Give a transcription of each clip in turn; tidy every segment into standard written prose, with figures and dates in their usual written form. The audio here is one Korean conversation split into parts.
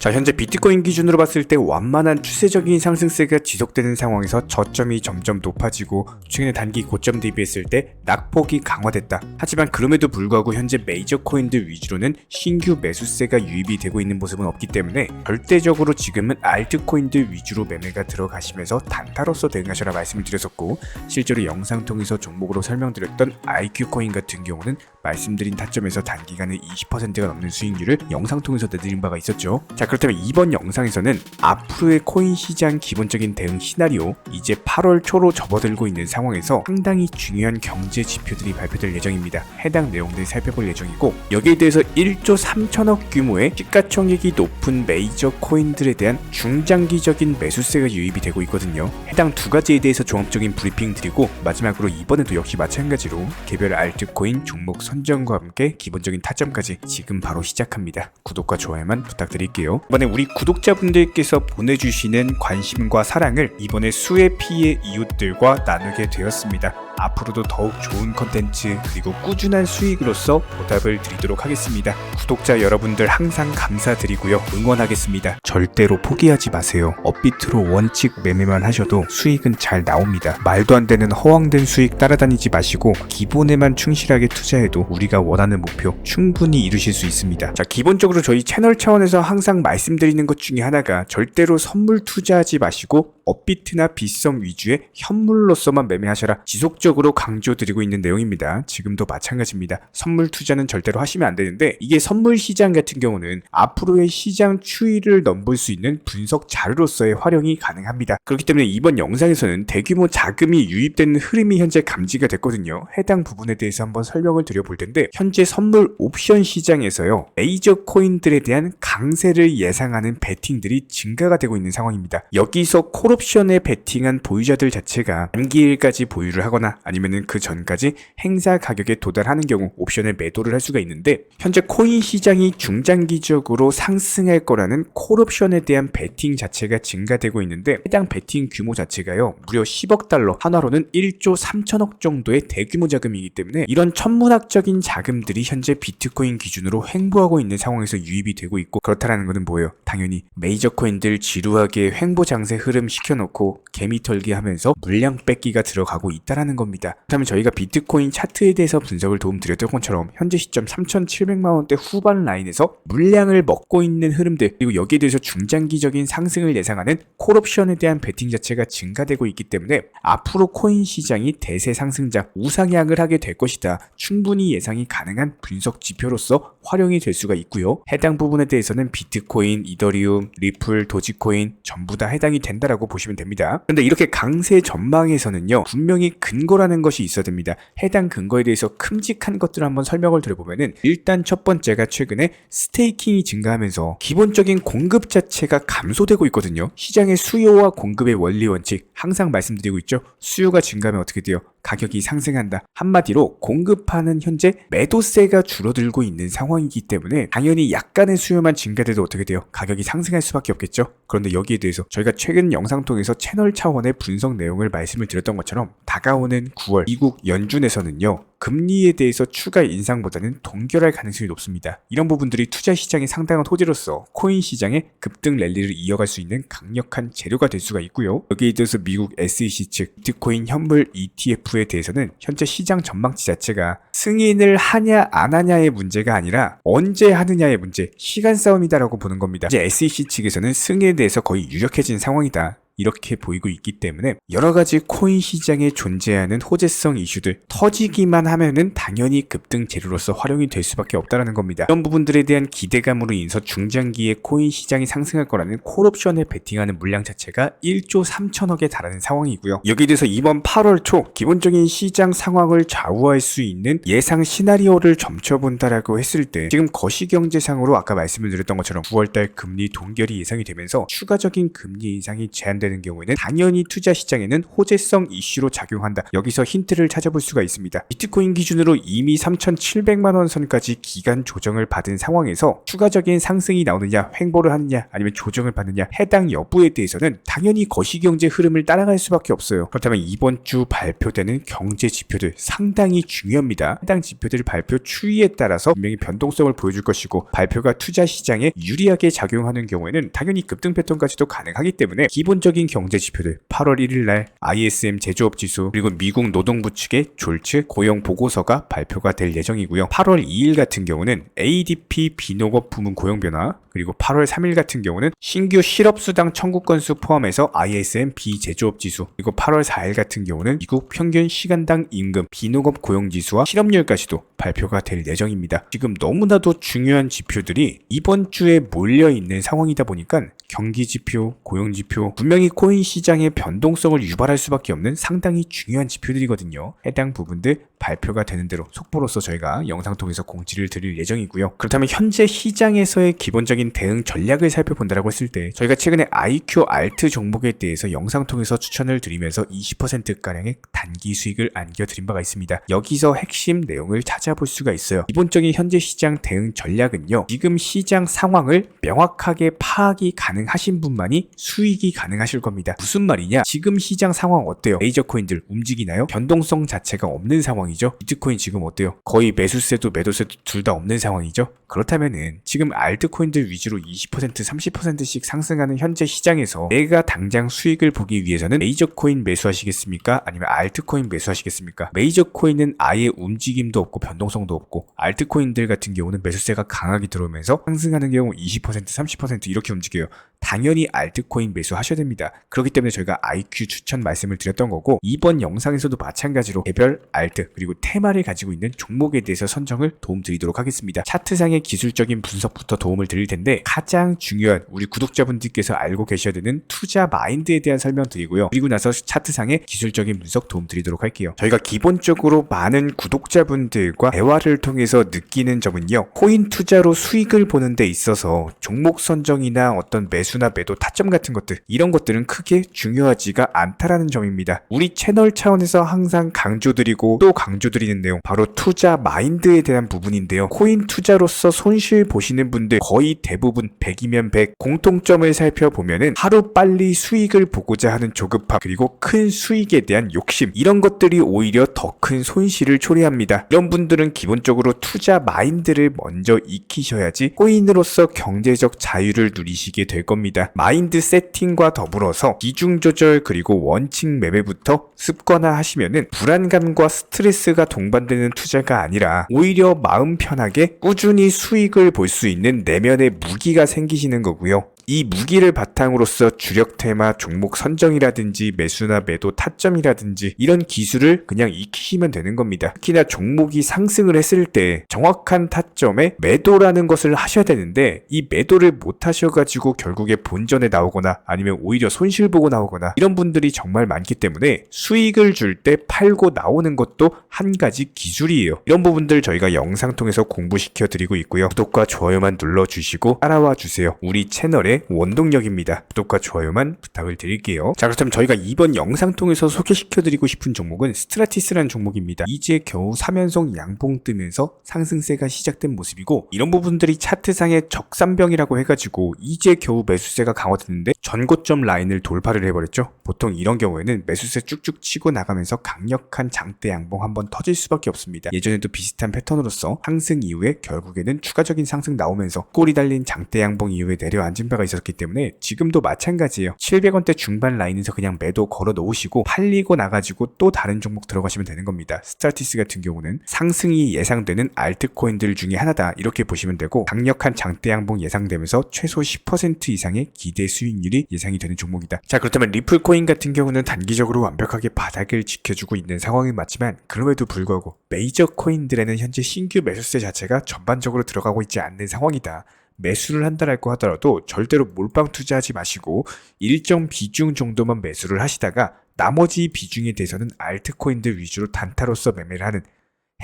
자, 현재 비트코인 기준으로 봤을 때 완만한 추세적인 상승세가 지속되는 상황에서 저점이 점점 높아지고 최근에 단기 고점 대비했을 때 낙폭이 강화됐다. 하지만 그럼에도 불구하고 현재 메이저 코인들 위주로는 신규 매수세가 유입이 되고 있는 모습은 없기 때문에 절대적으로 지금은 알트코인들 위주로 매매가 들어가시면서 단타로서 대응하셔라 말씀을 드렸었고, 실제로 영상 통해서 종목으로 설명드렸던 IQ코인 같은 경우는 말씀드린 타점에서 단기간에 20%가 넘는 수익률을 영상 통해서 내드린 바가 있었죠. 자, 그렇다면 이번 영상에서는 앞으로의 코인 시장 기본적인 대응 시나리오, 이제 8월 초로 접어들고 있는 상황에서 상당히 중요한 경제 지표들이 발표될 예정입니다. 해당 내용들 살펴볼 예정이고, 여기에 대해서 1조 3천억 규모의 시가총액이 높은 메이저 코인들에 대한 중장기적인 매수세가 유입이 되고 있거든요. 해당 두 가지에 대해서 종합적인 브리핑 드리고, 마지막으로 이번에도 역시 마찬가지로 개별 알트코인 종목 선정과 함께 기본적인 타점까지 지금 바로 시작합니다. 구독과 좋아요만 부탁드릴게요. 이번에 우리 구독자분들께서 보내주시는 관심과 사랑을 이번에 수의 피의 이웃들과 나누게 되었습니다. 앞으로도 더욱 좋은 컨텐츠 그리고 꾸준한 수익으로서 보답을 드리도록 하겠습니다. 구독자 여러분들 항상 감사드리고요. 응원하겠습니다. 절대로 포기하지 마세요. 업비트로 원칙 매매만 하셔도 수익은 잘 나옵니다. 말도 안 되는 허황된 수익 따라다니지 마시고 기본에만 충실하게 투자해도 우리가 원하는 목표 충분히 이루실 수 있습니다. 자, 기본적으로 저희 채널 차원에서 항상 말씀드리는 것 중에 하나가 절대로 선물 투자하지 마시고 업비트나 빗썸 위주의 현물로서만 매매하셔라 지속적으로 강조드리고 있는 내용입니다. 지금도 마찬가지입니다. 선물 투자는 절대로 하시면 안 되는데, 이게 선물 시장 같은 경우는 앞으로의 시장 추이를 넘볼 수 있는 분석 자료로서의 활용이 가능합니다. 그렇기 때문에 이번 영상에서는 대규모 자금이 유입되는 흐름이 현재 감지가 됐거든요. 해당 부분에 대해서 한번 설명을 드려볼 텐데, 현재 선물 옵션 시장에서요, 메이저 코인들에 대한 강세를 예상하는 베팅들이 증가가 되고 있는 상황입니다. 여기서 콜옵션에 베팅한 보유자들 자체가 단기일까지 보유를 하거나 아니면은 그 전까지 행사 가격에 도달하는 경우 옵션에 매도를 할 수가 있는데, 현재 코인 시장이 중장기적으로 상승할 거라는 콜옵션에 대한 베팅 자체가 증가되고 있는데, 해당 베팅 규모 자체가요 무려 10억 달러, 한화로는 1조 3천억 정도의 대규모 자금이기 때문에 이런 천문학적인 자금들이 현재 비트코인 기준으로 횡보하고 있는 상황에서 유입이 되고 있고, 그렇다라는 것은 뭐예요? 당연히 메이저 코인들 지루하게 횡보 장세 흐름 시켜놓고 개미 털기 하면서 물량 뺏기가 들어가고 있다라는 겁니다. 그렇다면 저희가 비트코인 차트에 대해서 분석을 도움드렸던 것처럼 현재 시점 3,700만원대 후반 라인에서 물량을 먹고 있는 흐름들, 그리고 여기에 대해서 중장기적인 상승을 예상하는 콜옵션에 대한 베팅 자체가 증가되고 있기 때문에 앞으로 코인 시장이 대세 상승장 우상향을 하게 될 것이다. 충분히 예상이 가능한 분석 지표로서 활용이 될 수가 있고요. 해당 부분에 대해서는 비트코인, 이더리움, 리플, 도지코인 전부 다 해당이 된다라고 보시면 됩니다. 그런데 이렇게 강세 전망에서는요, 분명히 근거라는 것이 있어야 됩니다. 해당 근거에 대해서 큼직한 것들을 한번 설명을 드려보면은, 일단 첫 번째가 최근에 스테이킹이 증가하면서 기본적인 공급 자체가 감소되고 있거든요. 시장의 수요와 공급의 원리 원칙 항상 말씀드리고 있죠. 수요가 증가하면 어떻게 돼요? 가격이 상승한다. 한마디로 공급하는 현재 매도세가 줄어들고 있는 상황이기 때문에 당연히 약간의 수요만 증가돼도 어떻게 돼요? 가격이 상승할 수밖에 없겠죠. 그런데 여기에 대해서 저희가 최근 영상 통해서 채널 차원의 분석 내용을 말씀을 드렸던 것처럼 다가오는 9월 미국 연준에서는요, 금리에 대해서 추가 인상보다는 동결할 가능성이 높습니다. 이런 부분들이 투자 시장의 상당한 호재로서 코인 시장의 급등 랠리를 이어갈 수 있는 강력한 재료가 될 수가 있고요. 여기에 대해서 미국 SEC 측 비트코인 현물 ETF에 대해서는 현재 시장 전망치 자체가 승인을 하냐 안 하냐의 문제가 아니라 언제 하느냐의 문제, 시간 싸움이다라고 보는 겁니다. 이제 SEC 측에서는 승인에 대해서 거의 유력해진 상황이다, 이렇게 보이고 있기 때문에 여러가지 코인 시장에 존재하는 호재성 이슈들 터지기만 하면은 당연히 급등 재료로서 활용이 될 수밖에 없다라는 겁니다. 이런 부분들에 대한 기대감으로 인해서 중장기에 코인 시장이 상승할 거라는 콜옵션에 베팅하는 물량 자체가 1조 3천억에 달하는 상황이고요. 여기에 대해서 이번 8월 초 기본적인 시장 상황을 좌우할 수 있는 예상 시나리오를 점쳐본다라고 했을 때, 지금 거시경제상으로 아까 말씀을 드렸던 것처럼 9월달 금리 동결이 예상이 되면서 추가적인 금리 인상이 제한될 발표되는 경우에는 당연히 투자 시장에는 호재성 이슈로 작용한다. 여기서 힌트를 찾아볼 수가 있습니다. 비트코인 기준으로 이미 3,700만 원 선까지 기간 조정을 받은 상황에서 추가적인 상승이 나오느냐, 횡보를 하느냐, 아니면 조정을 받느냐, 해당 여부에 대해서는 당연히 거시경제 흐름을 따라갈 수밖에 없어요. 그렇다면 이번 주 발표되는 경제 지표들 상당히 중요합니다. 해당 지표들 발표 추이에 따라서 분명히 변동성을 보여줄 것이고, 발표가 투자 시장에 유리하게 작용하는 경우에는 당연히 급등 패턴까지도 가능하기 때문에 기본적인 경제 지표들 8월 1일 날 ISM 제조업 지수, 그리고 미국 노동부 측의 졸츠 고용 보고서가 발표가 될 예정이고요. 8월 2일 같은 경우는 ADP 비농업 부문 고용 변화, 그리고 8월 3일 같은 경우는 신규 실업수당 청구 건수 포함해서 ISM 비제조업 지수, 그리고 8월 4일 같은 경우는 미국 평균 시간당 임금, 비농업 고용지수와 실업률까지도 발표가 될 예정입니다. 지금 너무나도 중요한 지표들이 이번 주에 몰려있는 상황이다 보니까 경기지표, 고용지표, 분명히 코인 시장의 변동성을 유발할 수밖에 없는 상당히 중요한 지표들이거든요. 해당 부분들 발표가 되는 대로 속보로서 저희가 영상 통해서 공지를 드릴 예정이고요. 그렇다면 현재 시장에서의 기본적인 대응 전략을 살펴본다고 했을 때, 저희가 최근에 IQ 알트 종목에 대해서 영상 통해서 추천을 드리면서 20%가량의 단기 수익을 안겨드린 바가 있습니다. 여기서 핵심 내용을 찾아볼 수가 있어요. 기본적인 현재 시장 대응 전략은요, 지금 시장 상황을 명확하게 파악이 가능하신 분만이 수익이 가능하실 겁니다. 무슨 말이냐? 지금 시장 상황 어때요? 메이저 코인들 움직이나요? 변동성 자체가 없는 상황이죠. 비트코인 지금 어때요? 거의 매수세도 매도세도 둘 다 없는 상황이죠. 그렇다면은 지금 알트코인들 위주로 20% 30%씩 상승하는 현재 시장에서 내가 당장 수익을 보기 위해서는 메이저 코인 매수하시겠습니까? 아니면 알트코인 매수하시겠습니까? 메이저 코인은 아예 움직임도 없고 변동성도 없고, 알트코인들 같은 경우는 매수세가 강하게 들어오면서 상승하는 경우 20% 30% 이렇게 움직여요. 당연히 알트코인 매수하셔야 됩니다. 그렇기 때문에 저희가 IQ 추천 말씀을 드렸던 거고, 이번 영상에서도 마찬가지로 개별 알트 그리고 테마를 가지고 있는 종목에 대해서 선정을 도움드리도록 하겠습니다. 차트상의 기술적인 분석부터 도움을 드릴 텐데, 가장 중요한 우리 구독자분들께서 알고 계셔야 되는 투자 마인드에 대한 설명 드리고요. 그리고 나서 차트상의 기술적인 분석 도움드리도록 할게요. 저희가 기본적으로 많은 구독자분들과 대화를 통해서 느끼는 점은요, 코인 투자로 수익을 보는 데 있어서 종목 선정이나 어떤 매수나 매도 타점 같은 것들, 이런 것들은 크게 중요하지가 않다라는 점입니다. 우리 채널 차원에서 항상 강조드리고 또 강조드리는 내용, 바로 투자 마인드에 대한 부분인데요. 코인 투자로서 손실 보시는 분들 거의 대부분 100이면 100, 공통점을 살펴보면은 하루 빨리 수익을 보고자 하는 조급함, 그리고 큰 수익에 대한 욕심, 이런 것들이 오히려 더 큰 손실을 초래합니다. 이런 분들은 기본적으로 투자 마인드를 먼저 익히셔야지 코인으로서 경제적 자유를 누리시게 될 겁니다. 마인드 세팅과 더불어서 비중 조절 그리고 원칙 매매부터 습관화 하시면은 불안감과 스트레스가 동반되는 투자가 아니라 오히려 마음 편하게 꾸준히 수익을 볼 수 있는 내면의 무기가 생기시는 거고요. 이 무기를 바탕으로서 주력 테마 종목 선정이라든지 매수나 매도 타점이라든지 이런 기술을 그냥 익히시면 되는 겁니다. 특히나 종목이 상승을 했을 때 정확한 타점에 매도라는 것을 하셔야 되는데, 이 매도를 못 하셔가지고 결국에 본전에 나오거나 아니면 오히려 손실 보고 나오거나 이런 분들이 정말 많기 때문에 수익을 줄 때 팔고 나오는 것도 한 가지 기술이에요. 이런 부분들 저희가 영상 통해서 공부시켜 드리고 있고요. 구독과 좋아요만 눌러주시고 따라와 주세요. 우리 채널의 원동력입니다. 구독과 좋아요만 부탁을 드릴게요. 자, 그렇다면 저희가 이번 영상 통해서 소개시켜드리고 싶은 종목은 스트라티스라는 종목입니다. 이제 겨우 3연속 양봉 뜨면서 상승세가 시작된 모습이고, 이런 부분들이 차트상의 적산병이라고 해가지고 이제 겨우 매수세가 강화됐는데 전고점 라인을 돌파를 해버렸죠. 보통 이런 경우에는 매수세 쭉쭉 치고 나가면서 강력한 장대 양봉 한번 터질 수밖에 없습니다. 예전에도 비슷한 패턴으로서 상승 이후에 결국에는 추가적인 상승 나오면서 꼬리 달린 장대 양봉 이후에 내려앉은 바가 있었기 때문에 지금도 마찬가지예요. 700원대 중반 라인에서 그냥 매도 걸어 놓으시고 팔리고 나가지고 또 다른 종목 들어가시면 되는 겁니다. 스트라티스 같은 경우는 상승이 예상되는 알트코인들 중에 하나다, 이렇게 보시면 되고, 강력한 장대 양봉 예상되면서 최소 10% 이상의 기대 수익률이 예상이 되는 종목이다. 자, 그렇다면 리플코인 같은 경우는 단기적으로 완벽하게 바닥을 지켜주고 있는 상황이 맞지만, 그럼에도 불구하고 메이저 코인들에는 현재 신규 매수세 자체가 전반적으로 들어가고 있지 않는 상황이다. 매수를 한다라고 하더라도 절대로 몰빵 투자하지 마시고 일정 비중 정도만 매수를 하시다가 나머지 비중에 대해서는 알트코인들 위주로 단타로서 매매를 하는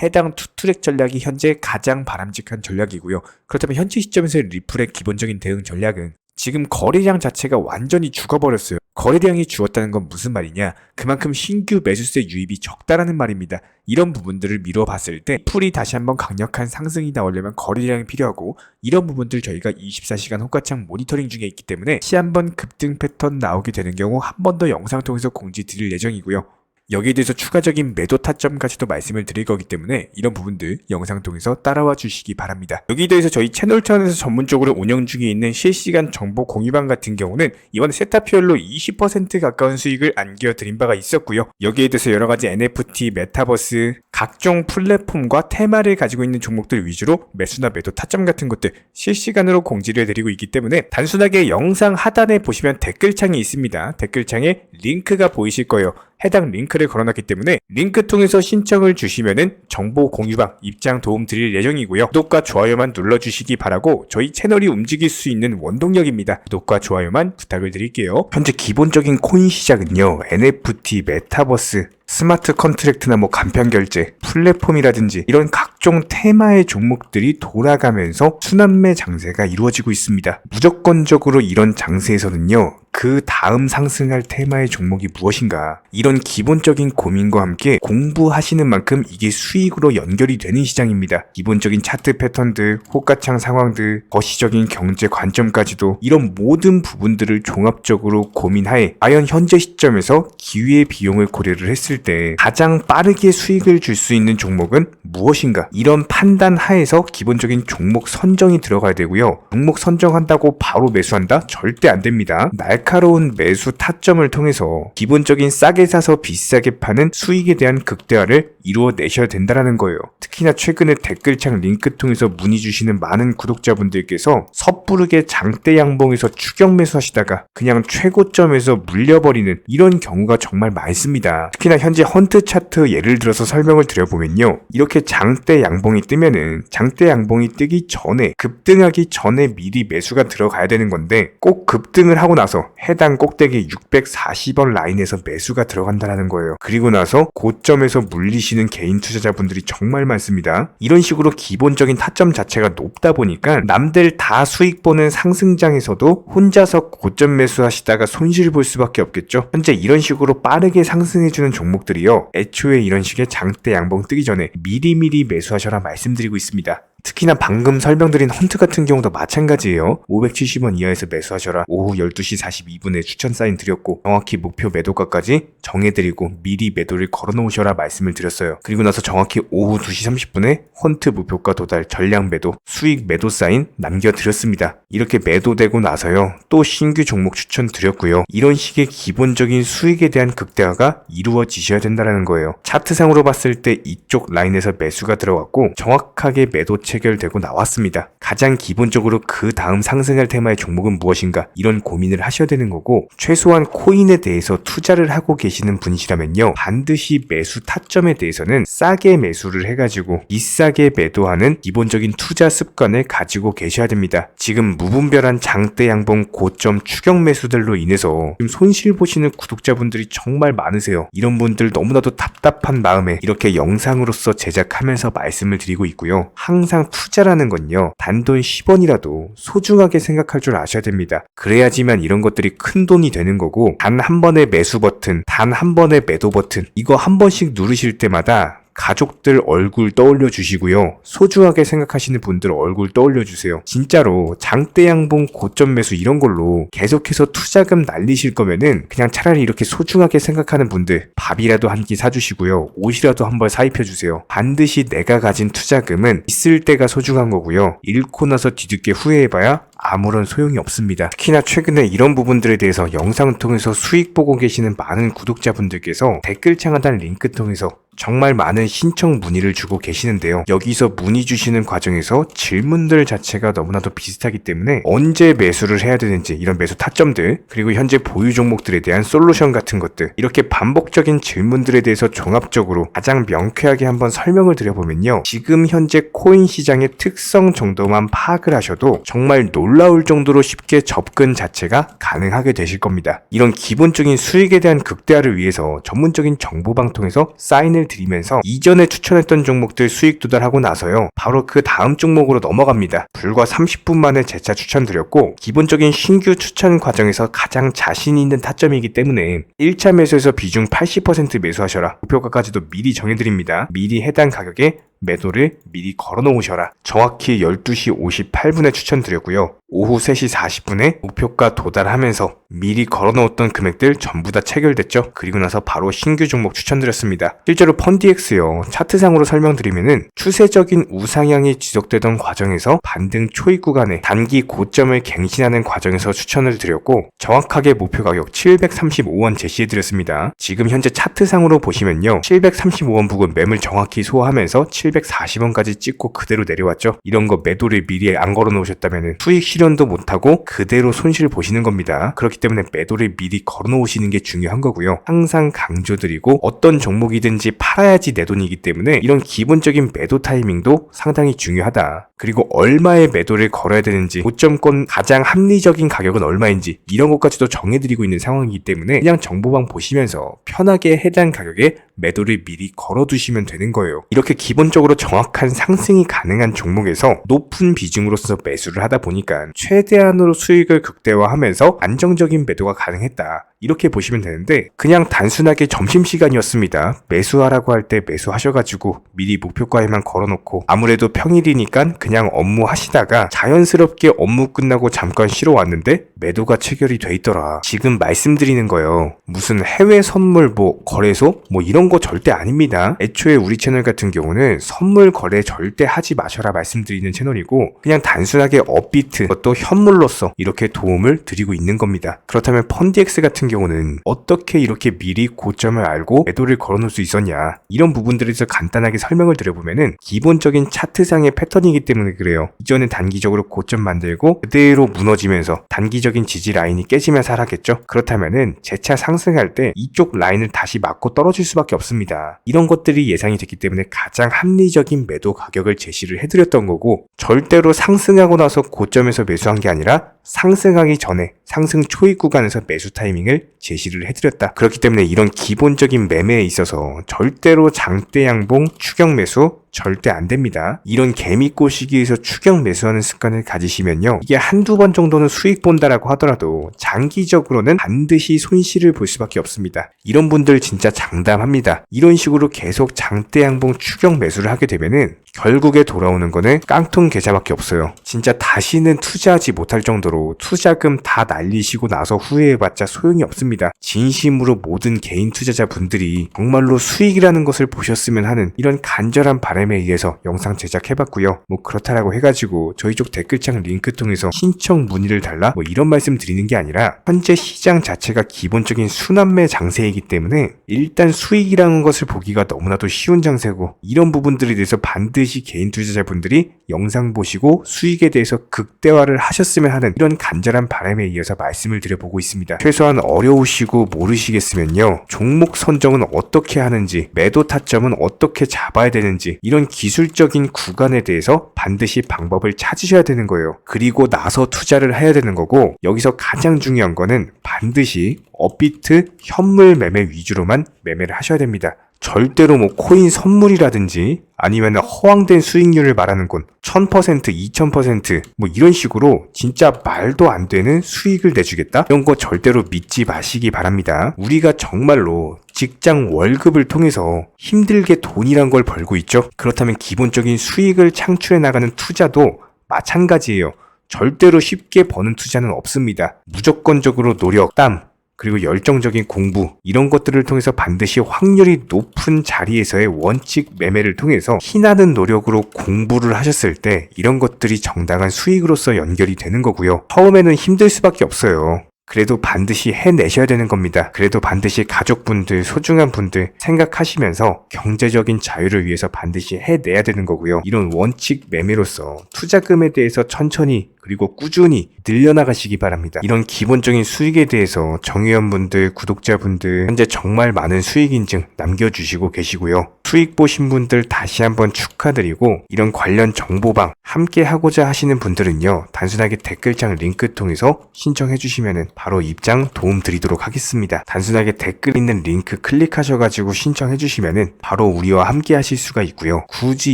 해당 투트랙 전략이 현재 가장 바람직한 전략이고요. 그렇다면 현재 시점에서의 리플의 기본적인 대응 전략은 지금 거래량 자체가 완전히 죽어버렸어요. 거래량이 줄었다는 건 무슨 말이냐? 그만큼 신규 매수세 유입이 적다라는 말입니다. 이런 부분들을 미뤄봤을 때 풀이 다시 한번 강력한 상승이 나오려면 거래량이 필요하고, 이런 부분들 저희가 24시간 호가창 모니터링 중에 있기 때문에 다시 한번 급등 패턴 나오게 되는 경우 한 번 더 영상 통해서 공지 드릴 예정이고요. 여기에 대해서 추가적인 매도 타점까지도 말씀을 드릴 거기 때문에 이런 부분들 영상 통해서 따라와 주시기 바랍니다. 여기에 대해서 저희 채널 차원에서 전문적으로 운영 중에 있는 실시간 정보 공유방 같은 경우는 이번에 세타피얼로 20% 가까운 수익을 안겨드린 바가 있었고요. 여기에 대해서 여러가지 NFT, 메타버스, 각종 플랫폼과 테마를 가지고 있는 종목들 위주로 매수나 매도 타점 같은 것들 실시간으로 공지를 해드리고 있기 때문에 단순하게 영상 하단에 보시면 댓글창이 있습니다. 댓글창에 링크가 보이실 거예요. 해당 링크를 걸어놨기 때문에 링크 통해서 신청을 주시면은 정보 공유방 입장 도움 드릴 예정이고요. 구독과 좋아요만 눌러주시기 바라고 저희 채널이 움직일 수 있는 원동력입니다. 구독과 좋아요만 부탁을 드릴게요. 현재 기본적인 코인 시장은요, NFT, 메타버스, 스마트 컨트랙트나 간편결제, 플랫폼이라든지 이런 각종 테마의 종목들이 돌아가면서 순환매 장세가 이루어지고 있습니다. 무조건적으로 이런 장세에서는요, 그 다음 상승할 테마의 종목이 무엇인가, 이런 기본적인 고민과 함께 공부하시는 만큼 이게 수익으로 연결이 되는 시장입니다. 기본적인 차트 패턴들, 호가창 상황들, 거시적인 경제 관점까지도 이런 모든 부분들을 종합적으로 고민하에 과연 현재 시점에서 기회의 비용을 고려를 했을 때 가장 빠르게 수익을 줄 수 있는 종목은 무엇인가, 이런 판단 하에서 기본적인 종목 선정이 들어가야 되고요. 종목 선정한다고 바로 매수한다? 절대 안 됩니다. 날카로운 매수 타점을 통해서 기본적인 싸게 사서 비싸게 파는 수익에 대한 극대화를 이루어내셔야 된다는 거예요. 특히나 최근에 댓글창 링크 통해서 문의 주시는 많은 구독자분들께서 섣부르게 장대 양봉에서 추격 매수하시다가 그냥 최고점에서 물려버리는 이런 경우가 정말 많습니다. 특히나 현재 헌트 차트 예를 들어서 설명을 드려보면요, 이렇게 장대 양봉이 뜨면은 장대 양봉이 뜨기 전에, 급등하기 전에 미리 매수가 들어가야 되는 건데 꼭 급등을 하고 나서 해당 꼭대기 640원 라인에서 매수가 들어간다는 거예요. 그리고 나서 고점에서 물리시는 개인 투자자분들이 정말 많습니다. 이런 식으로 기본적인 타점 자체가 높다 보니까 남들 다 수익 보는 상승장에서도 혼자서 고점 매수하시다가 손실 볼 수밖에 없겠죠. 현재 이런 식으로 빠르게 상승해주는 종목들이요, 애초에 이런 식의 장대 양봉 뜨기 전에 미리미리 매수하셔라 말씀드리고 있습니다. 특히나 방금 설명드린 헌트 같은 경우도 마찬가지예요. 570원 이하에서 매수하셔라. 오후 12시 42분에 추천 사인 드렸고 정확히 목표 매도가까지 정해드리고 미리 매도를 걸어놓으셔라 말씀을 드렸어요. 그리고 나서 정확히 오후 2시 30분에 헌트 목표가 도달 전량 매도, 수익 매도 사인 남겨드렸습니다. 이렇게 매도되고 나서요, 또 신규 종목 추천 드렸고요. 이런 식의 기본적인 수익에 대한 극대화가 이루어지셔야 된다는 거예요. 차트상으로 봤을 때 이쪽 라인에서 매수가 들어갔고 정확하게 매도 체결되고 나왔습니다. 가장 기본적으로 그 다음 상승할 테마의 종목은 무엇인가, 이런 고민을 하셔야 되는 거고, 최소한 코인에 대해서 투자를 하고 계시는 분이시라면요, 반드시 매수 타점에 대해서는 싸게 매수를 해가지고 비싸게 매도하는 기본적인 투자 습관을 가지고 계셔야 됩니다. 지금 무분별한 장대 양봉 고점 추격 매수들로 인해서 지금 손실 보시는 구독자분들이 정말 많으세요. 이런 분들 너무나도 답답한 마음에 이렇게 영상으로서 제작하면서 말씀을 드리고 있고요. 항상 투자라는 건요, 단돈 10원이라도 소중하게 생각할 줄 아셔야 됩니다. 그래야지만 이런 것들이 큰 돈이 되는 거고, 단 한 번의 매수 버튼, 단 한 번의 매도 버튼, 이거 한 번씩 누르실 때마다 가족들 얼굴 떠올려 주시고요, 소중하게 생각하시는 분들 얼굴 떠올려 주세요. 진짜로 장대 양봉 고점 매수 이런 걸로 계속해서 투자금 날리실 거면은 그냥 차라리 이렇게 소중하게 생각하는 분들 밥이라도 한 끼 사주시고요, 옷이라도 한 벌 사입혀 주세요. 반드시 내가 가진 투자금은 있을 때가 소중한 거고요, 잃고 나서 뒤늦게 후회해봐야 아무런 소용이 없습니다. 특히나 최근에 이런 부분들에 대해서 영상을 통해서 수익 보고 계시는 많은 구독자분들께서 댓글창 하단 링크 통해서 정말 많은 신청 문의를 주고 계시는데요. 여기서 문의 주시는 과정에서 질문들 자체가 너무나도 비슷하기 때문에 언제 매수를 해야 되는지, 이런 매수 타점들, 그리고 현재 보유 종목들에 대한 솔루션 같은 것들, 이렇게 반복적인 질문들에 대해서 종합적으로 가장 명쾌하게 한번 설명을 드려보면요, 지금 현재 코인 시장의 특성 정도만 파악을 하셔도 정말 놀라운 놀라울 정도로 쉽게 접근 자체가 가능하게 되실 겁니다. 이런 기본적인 수익에 대한 극대화를 위해서 전문적인 정보방통에서 사인을 드리면서 이전에 추천했던 종목들 수익 도달하고 나서요, 바로 그 다음 종목으로 넘어갑니다. 불과 30분 만에 재차 추천드렸고, 기본적인 신규 추천 과정에서 가장 자신 있는 타점이기 때문에 1차 매수에서 비중 80% 매수하셔라, 목표가까지도 미리 정해드립니다. 미리 해당 가격에 매도를 미리 걸어 놓으셔라. 정확히 12시 58분에 추천드렸고요. 오후 3시 40분에 목표가 도달하면서 미리 걸어 놓았던 금액들 전부 다 체결됐죠. 그리고 나서 바로 신규 종목 추천드렸습니다. 실제로 펀디엑스요, 차트상으로 설명드리면은 추세적인 우상향이 지속되던 과정에서 반등 초입 구간에 단기 고점을 갱신하는 과정에서 추천을 드렸고, 정확하게 목표 가격 735원 제시해드렸습니다. 지금 현재 차트상으로 보시면요, 735원 부근 매물 정확히 소화하면서 740원까지 찍고 그대로 내려왔죠. 이런 거 매도를 미리 안 걸어 놓으셨다면 수익 실현도 못하고 그대로 손실 보시는 겁니다. 그렇기 때문에 매도를 미리 걸어 놓으시는 게 중요한 거고요. 항상 강조드리고, 어떤 종목이든지 팔아야지 내 돈이기 때문에 이런 기본적인 매도 타이밍도 상당히 중요하다. 그리고 얼마의 매도를 걸어야 되는지, 고점권 가장 합리적인 가격은 얼마인지 이런 것까지도 정해드리고 있는 상황이기 때문에 그냥 정보방 보시면서 편하게 해당 가격에 매도를 미리 걸어두시면 되는 거예요. 이렇게 기본적으로 정확한 상승이 가능한 종목에서 높은 비중으로서 매수를 하다 보니까 최대한으로 수익을 극대화하면서 안정적인 매도가 가능했다, 이렇게 보시면 되는데, 그냥 단순하게 점심시간이었습니다, 매수하라고 할 때 매수하셔가지고 미리 목표가에만 걸어놓고 아무래도 평일이니까 그냥 업무 하시다가 자연스럽게 업무 끝나고 잠깐 쉬러 왔는데 매도가 체결이 돼 있더라. 지금 말씀드리는 거예요, 무슨 해외 선물 거래소 이런 거 절대 아닙니다. 애초에 우리 채널 같은 경우는 선물 거래 절대 하지 마셔라 말씀드리는 채널이고, 그냥 단순하게 업비트, 그것도 현물로서 이렇게 도움을 드리고 있는 겁니다. 그렇다면 펀디엑스 같은 경우는 어떻게 이렇게 미리 고점을 알고 매도를 걸어놓을 수 있었냐, 이런 부분들에 대해서 간단하게 설명을 드려보면은 기본적인 차트상의 패턴이기 때문에 그래요. 이전에 단기적으로 고점 만들고 그대로 무너지면서 단기적인 지지 라인이 깨지면서 하락했죠. 그렇다면은 재차 상승할 때 이쪽 라인을 다시 맞고 떨어질 수밖에 없습니다. 이런 것들이 예상이 됐기 때문에 가장 합리적인 매도 가격을 제시를 해드렸던 거고, 절대로 상승하고 나서 고점에서 매수한 게 아니라 상승하기 전에 상승 초입 구간에서 매수 타이밍을 제시를 해드렸다. 그렇기 때문에 이런 기본적인 매매에 있어서 절대로 장대 양봉 추격 매수 절대 안 됩니다. 이런 개미꼬 시기에서 추격 매수하는 습관을 가지시면요, 이게 한두 번 정도는 수익 본다라고 하더라도 장기적으로는 반드시 손실을 볼 수밖에 없습니다. 이런 분들 진짜 장담합니다. 이런 식으로 계속 장대 양봉 추격 매수를 하게 되면은 결국에 돌아오는 거는 깡통 계좌밖에 없어요. 진짜 다시는 투자하지 못할 정도로 투자금 다 날리시고 나서 후회해봤자 소용이 없습니다. 진심으로 모든 개인 투자자분들이 정말로 수익이라는 것을 보셨으면 하는 이런 간절한 바람에 의해서 영상 제작해봤고요. 그렇다라고 해가지고 저희 쪽 댓글창 링크 통해서 신청 문의를 달라 이런 말씀 드리는 게 아니라, 현재 시장 자체가 기본적인 순환매 장세이기 때문에 일단 수익이라는 것을 보기가 너무나도 쉬운 장세고, 이런 부분들에 대해서 반드시 개인 투자자분들이 영상 보시고 수익에 대해서 극대화를 하셨으면 하는 이런 간절한 바람에 이어서 말씀을 드려보고 있습니다. 최소한 어려우시고 모르시겠으면요, 종목 선정은 어떻게 하는지, 매도 타점은 어떻게 잡아야 되는지, 이런 기술적인 구간에 대해서 반드시 방법을 찾으셔야 되는 거예요. 그리고 나서 투자를 해야 되는 거고, 여기서 가장 중요한 거는 반드시 업비트 현물 매매 위주로만 매매를 하셔야 됩니다. 절대로 코인 선물이라든지 아니면 허황된 수익률을 말하는 건 1000%, 2000% 이런 식으로 진짜 말도 안 되는 수익을 내주겠다? 이런 거 절대로 믿지 마시기 바랍니다. 우리가 정말로 직장 월급을 통해서 힘들게 돈이란 걸 벌고 있죠. 그렇다면 기본적인 수익을 창출해 나가는 투자도 마찬가지예요. 절대로 쉽게 버는 투자는 없습니다. 무조건적으로 노력, 땀, 그리고 열정적인 공부, 이런 것들을 통해서 반드시 확률이 높은 자리에서의 원칙 매매를 통해서 피나는 노력으로 공부를 하셨을 때 이런 것들이 정당한 수익으로서 연결이 되는 거고요. 처음에는 힘들 수밖에 없어요. 그래도 반드시 해내셔야 되는 겁니다. 그래도 반드시 가족분들, 소중한 분들 생각하시면서 경제적인 자유를 위해서 반드시 해내야 되는 거고요. 이런 원칙 매매로서 투자금에 대해서 천천히 그리고 꾸준히 늘려나가시기 바랍니다. 이런 기본적인 수익에 대해서 정의원분들, 구독자분들 현재 정말 많은 수익 인증 남겨주시고 계시고요. 수익 보신 분들 다시 한번 축하드리고 이런 관련 정보방 함께 하고자 하시는 분들은요. 단순하게 댓글창 링크 통해서 신청해 주시면 바로 입장 도움 드리도록 하겠습니다. 단순하게 댓글 있는 링크 클릭하셔가지고 신청해 주시면 바로 우리와 함께 하실 수가 있고요. 굳이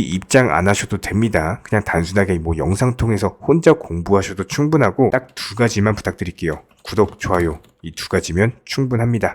입장 안 하셔도 됩니다. 그냥 단순하게 뭐 영상 통해서 혼자 공부하셔도 충분하고 딱 두 가지만 부탁드릴게요. 구독, 좋아요 이 두 가지면 충분합니다.